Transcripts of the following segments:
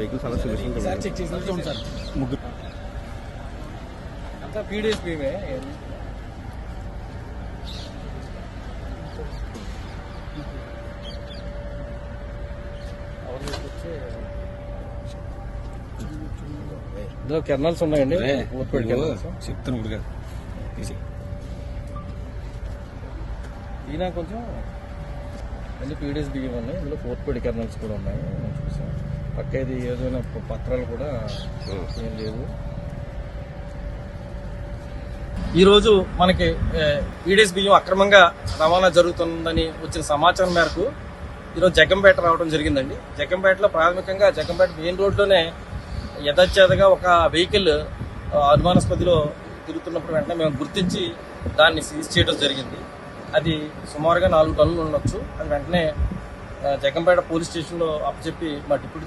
Vehicles అలా sir check చేసిన చూడండి సార్ ముగ్గురు అంతా పీడిఎస్ బీమే ఇందులో కెర్నల్స్ ఉన్నాయండి చెప్తాను ఇప్పుడు ఈయన కొంచెం అన్ని పీడిఎస్ బియ్యం ఉన్నాయి. ఇందులో 4 పేడి కెర్నల్స్ కూడా ఉన్నాయి. నేను చూసాను పక్క ఇది ఏదైనా పత్రాలు కూడా ఏం లేదు. ఈరోజు మనకి పీడిఎస్ బియ్యం అక్రమంగా రవాణా జరుగుతుందని వచ్చిన సమాచారం మేరకు ఈరోజు జగ్గంపేట రావడం జరిగిందండి. జగ్గంపేటలో ప్రాథమికంగా జగ్గంపేట మెయిన్ రోడ్లోనే యథాచేతగా ఒక వెహికల్ అనుమానాస్పదిలో తిరుగుతున్నప్పుడు వెంటనే మేము గుర్తించి దాన్ని సీజ్ చేయడం జరిగింది. అది సుమారుగా 4 టన్నులు ఉండొచ్చు. అది వెంటనే జగ్గంపేట పోలీస్ స్టేషన్లో అప్పచెప్పి మా డిప్యూటీ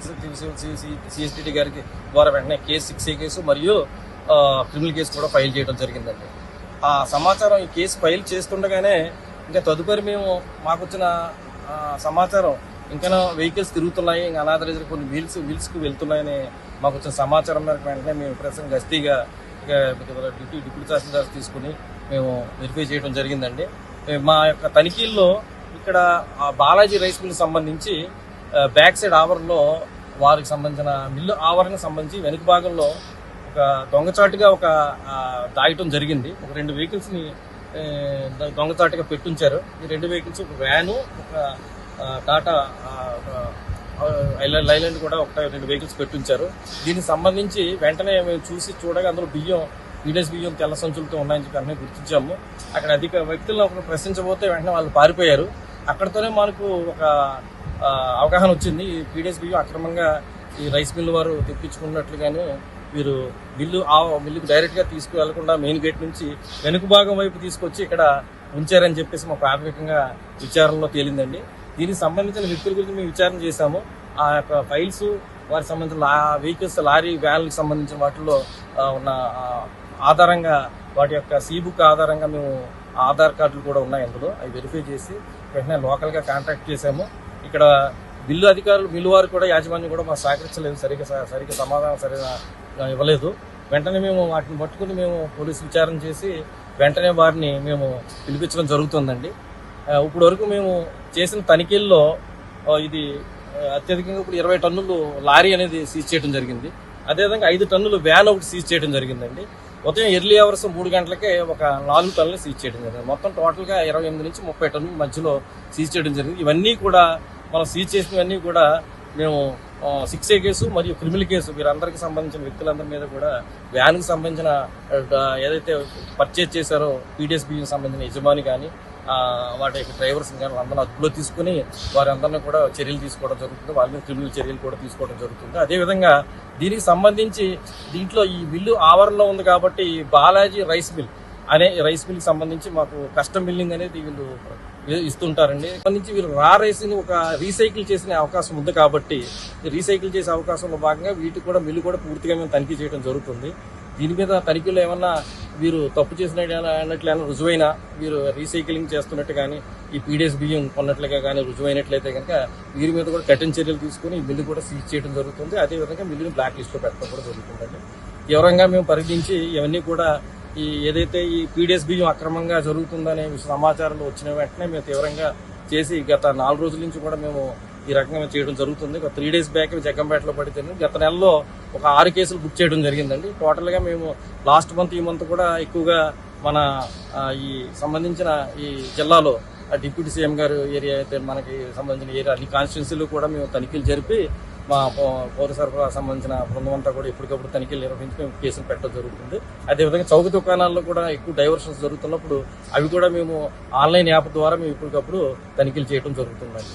సిఎస్డిటి గారికి ద్వారా వెంటనే కేసు 6A కేసు మరియు క్రిమినల్ కేసు కూడా ఫైల్ చేయడం జరిగిందండి. ఆ సమాచారం ఈ కేసు ఫైల్ చేస్తుండగానే ఇంకా తదుపరి మేము మాకు వచ్చిన సమాచారం ఇంకా వెహికల్స్ తిరుగుతున్నాయి, ఇంకా అనాథరైజర్ కొన్ని వీల్స్కి వెళ్తున్నాయని మాకు వచ్చిన సమాచారం మేరకు వెంటనే మేము ప్రస్తుతం గస్తీగా డిప్యూటీ తహసీల్దార్ తీసుకుని మేము వెరిఫై చేయడం జరిగిందండి. మా యొక్క తనిఖీల్లో ఇక్కడ బాలాజీ రైస్ మిల్ సంబంధించి బ్యాక్ సైడ్ ఆవరణలో వారికి సంబంధించిన మిల్లు ఆవరణకు సంబంధించి వెనుక భాగంలో ఒక దొంగచాటుగా ఒక దాయటం జరిగింది. ఒక 2 వెహికల్స్ని దొంగచాటుగా పెట్టుంచారు. ఈ 2 వెహికల్స్ ఒక వ్యాను, ఒక టాటా లైలాండ్ కూడా 2 వెహికల్స్ పెట్టుంచారు. దీనికి సంబంధించి వెంటనే మేము చూడగా అందులో పీడిఎస్ బియ్యం తెల్ల సంచులతో ఉన్నాయని చెప్పి వెంటనే గుర్తించాము. అక్కడ అధిక వ్యక్తులను ఒకరు ప్రశ్నించబోతే వెంటనే వాళ్ళు పారిపోయారు. అక్కడితోనే మనకు ఒక అవగాహన వచ్చింది. ఈ పీడిఎస్ బియ్యం అక్రమంగా ఈ రైస్ మిల్ వారు తెప్పించుకున్నట్లుగానే వీరు మిల్లుకు డైరెక్ట్గా తీసుకువెళ్లకుండా మెయిన్ గేట్ నుంచి వెనుక భాగం వైపు తీసుకొచ్చి ఇక్కడ ఉంచారని చెప్పేసి మా ప్రాథమికంగా విచారణలో తేలిందండి. దీనికి సంబంధించిన వ్యక్తుల గురించి మేము విచారణ చేశాము. ఆ యొక్క ఫైల్స్, వారికి సంబంధించిన వెహికల్స్, లారీ వ్యాన్లకు సంబంధించిన వాటిల్లో ఉన్న ఆధారంగా వాటి యొక్క సీబుక్ ఆధారంగా మేము ఆధార్ కార్డులు కూడా ఉన్నాయి అందులో. అవి వెరిఫై చేసి వెంటనే లోకల్గా కాంటాక్ట్ చేశాము. ఇక్కడ బిల్లు అధికారులు మిల్లు వారు కూడా యాజమాన్యం కూడా మాకు సహకరించలేదు, సరిగ్గా సమాధానం సరిగా ఇవ్వలేదు. వెంటనే మేము వాటిని పట్టుకుని మేము పోలీసు విచారణ చేసి వెంటనే వారిని మేము పిలిపించడం జరుగుతుందండి. ఇప్పుడు వరకు మేము చేసిన తనిఖీల్లో ఇది అత్యధికంగా ఇప్పుడు 20 టన్నులు లారీ అనేది సీజ్ చేయడం జరిగింది. అదేవిధంగా 5 టన్నులు వ్యాన్ ఒకటి సీజ్ చేయడం జరిగిందండి. ఉదయం ఎర్లీ అవర్స్ 3 గంటలకే ఒక 4 టన్నులు సీజ్ చేయడం జరిగింది. మొత్తం టోటల్గా 28 నుంచి 30 టన్నుల మధ్యలో సీజ్ చేయడం జరిగింది. ఇవన్నీ కూడా మనం సీజ్ చేసినవన్నీ కూడా మేము 6A కేసు మరియు క్రిమినల్ కేసు వీరందరికీ సంబంధించిన వ్యక్తులందరి మీద కూడా వ్యాన్కి సంబంధించిన ఏదైతే పర్చేజ్ చేశారో పీడిఎస్ బియ్యం సంబంధించిన యజమాని కానీ వాటి యొక్క డ్రైవర్స్ కానీ అందరూ అదుపులో తీసుకుని వారందరినీ కూడా చర్యలు తీసుకోవడం జరుగుతుంది. వాళ్ళ మీద క్రిమినల్ చర్యలు కూడా తీసుకోవడం జరుగుతుంది. అదేవిధంగా దీనికి సంబంధించి దీంట్లో ఈ మిల్లు ఆవరణలో ఉంది కాబట్టి బాలాజీ రైస్ మిల్ అనే రైస్ మిల్కి సంబంధించి మాకు కస్టమ్ బిల్లింగ్ అనేది వీళ్ళు ఇస్తుంటారండి. సంబంధించి వీళ్ళు రా రైస్ని ఒక రీసైకిల్ చేసిన అవకాశం ఉంది కాబట్టి రీసైకిల్ చేసే అవకాశంలో భాగంగా వీటికి కూడా మిల్లు కూడా పూర్తిగా మేము తనిఖీ చేయడం జరుగుతుంది. దీని మీద తనిఖీలో ఏమన్నా వీరు తప్పు చేసినట్లయినా రుజువైనా వీరు రీసైక్లింగ్ చేస్తున్నట్టు కానీ ఈ పీడిఎస్ బియ్యం కొన్నట్లుగా కానీ రుజువైనట్లయితే కనుక వీరి మీద కూడా కఠిన చర్యలు తీసుకుని ఈ బిల్లు కూడా సీజ్ చేయడం జరుగుతుంది. అదేవిధంగా మిల్లుని బ్లాక్ లిస్ట్లో పెట్టడం కూడా జరుగుతుందండి. తీవ్రంగా మేము పరిగణించి ఇవన్నీ కూడా ఏదైతే ఈ పీడిఎస్ బియ్యం అక్రమంగా జరుగుతుందనే సమాచారాలు వచ్చిన వెంటనే మేము తీవ్రంగా చేసి గత 4 రోజుల నుంచి కూడా మేము ఈ రకంగా చేయడం జరుగుతుంది. ఒక 3 డేస్ బ్యాక్ జగ్గంపేటలో పడితే గత నెలలో ఒక 6 కేసులు బుక్ చేయడం జరిగిందండి. టోటల్గా మేము లాస్ట్ మంత్ ఈ మంత్ కూడా ఎక్కువగా మన ఈ సంబంధించిన ఈ జిల్లాలో డిప్యూటీ సీఎం గారు ఏరియా అయితే మనకి సంబంధించిన ఏరియా అన్ని కాన్స్టిట్యున్సీలు కూడా మేము తనిఖీలు జరిపి మా పౌర సరఫరా సంబంధించిన బృందం అంతా కూడా ఎప్పటికప్పుడు తనిఖీలు నిర్వహించి మేము కేసులు పెట్టడం జరుగుతుంది. అదేవిధంగా చౌక దుకాణాల్లో కూడా ఎక్కువ డైవర్షన్స్ జరుగుతున్నప్పుడు అవి కూడా మేము ఆన్లైన్ యాప్ ద్వారా మేము ఎప్పటికప్పుడు తనిఖీలు చేయడం జరుగుతుందండి.